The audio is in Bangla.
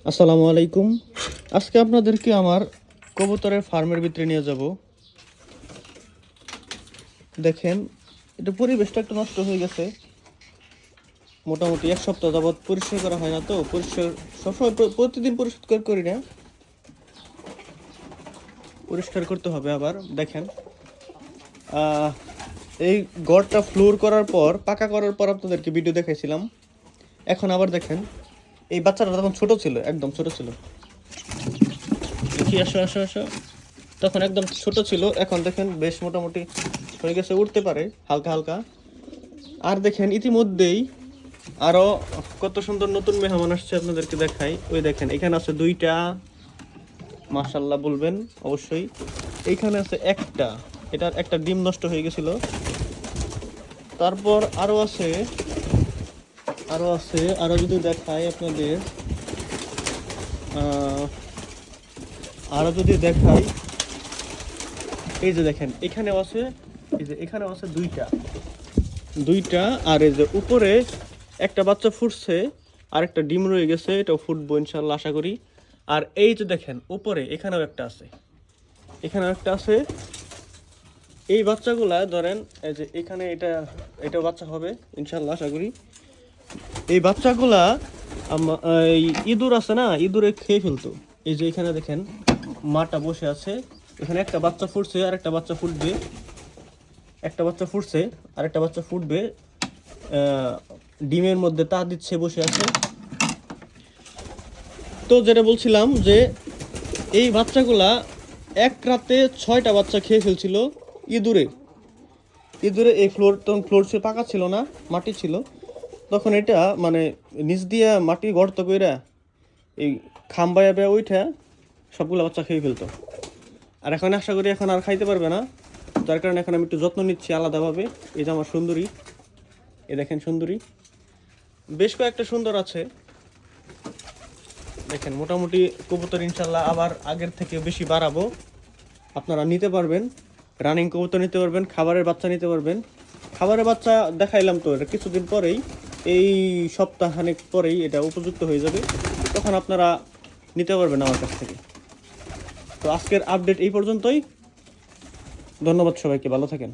আসসালামু আলাইকুম। আজকে আপনাদেরকে আমার কবুতরের ফার্মের ভিতরে নিয়ে যাব। দেখেন, এটা পরিবেশটা একটু নষ্ট হয়ে গেছে। মোটামুটি এক সপ্তাহ যাবৎ পরিষ্কার করা হয় না, তো পরিষ্কার সবসময় প্রতিদিন পরিষ্কার করি না, পরিষ্কার করতে হবে আবার। দেখেন, এই ঘরটা ফ্লোর করার পর, পাকা করার পর আপনাদেরকে ভিডিও দেখাইছিলাম। এখন আবার দেখেন, এই বাচ্চাটা তখন ছোট ছিল, একদম ছোট ছিল। দেখি, আসো আসো আসো। তখন একদম ছোট ছিল, এখন দেখেন বেশ মোটামুটি হয়ে গেছে, উঠতে পারে হালকা হালকা। আর দেখেন ইতিমধ্যেই আরো কত সুন্দর নতুন মেহমান আসছে, আপনাদেরকে দেখাই। ওই দেখেন, এখানে আছে দুইটা, মাশাল্লাহ বলবেন অবশ্যই। এইখানে আছে একটা, এটার একটা ডিম নষ্ট হয়ে গেছিল। তারপর আরো আছে, আরো যদি দেখাই আপনাদের, আরো যদি দেখাই, এই যে দেখেন এখানেও আছে, এই যে এখানেও আছে দুইটা দুইটা। আর এই যে উপরে একটা বাচ্চা ফুটছে, আর একটা ডিম রয়ে গেছে, এটাও ফুটবো ইনশাল্লাহ আশা করি। আর এই যে দেখেন উপরে এখানেও একটা আছে, এখানেও একটা আছে। এই বাচ্চাগুলা ধরেন, এই যে এখানে এটাও বাচ্চা হবে ইনশাল্লাহ আশা করি। এই বাচ্চাগুলা এই ইঁদুর আছে না, ইঁদুরে খেয়ে ফেলতো। এই যে এখানে দেখেন মাটা বসে আছে, এখানে একটা বাচ্চা ফুটছে, আর একটা বাচ্চা ফুটবে, একটা বাচ্চা ফুটছে আর একটা বাচ্চা ফুটবে। ডিমের মধ্যে তা দিচ্ছে, বসে আছে। তো যেটা বলছিলাম যে এই বাচ্চাগুলা এক রাতে 6টা বাচ্চা খেয়ে ফেলছিল ইঁদুরে। এই ফ্লোর, তখন ফ্লোর ছিল, পাকা ছিল না, মাটি ছিল। তখন এটা মানে নিচ দিয়া মাটি গর্ত কইরা এই খাম্বায়া বেয়া ওইটা সবগুলো বাচ্চা খেয়ে ফেলতো। আর এখন আশা করি এখন আর খাইতে পারবে না, যার কারণে এখন আমি একটু যত্ন নিচ্ছি আলাদাভাবে। এই যে আমার সুন্দরী, এ দেখেন সুন্দরী, বেশ কয়েকটা সুন্দর আছে। দেখেন মোটামুটি কবুতর ইনশাল্লাহ আবার আগের থেকে বেশি বাড়াবো। আপনারা নিতে পারবেন, রানিং কবুতর নিতে পারবেন, খাবারের বাচ্চা নিতে পারবেন। খাবারের বাচ্চা দেখাইলাম তো, এটা কিছুদিন পরেই, এই সপ্তাহখানেক পরেই এটা উপযুক্ত হয়ে যাবে, তখন আপনারা নিতে পারবেন আমার কাছ থেকে। তো আজকের আপডেট এই পর্যন্তই। ধন্যবাদ সবাইকে, ভালো থাকেন।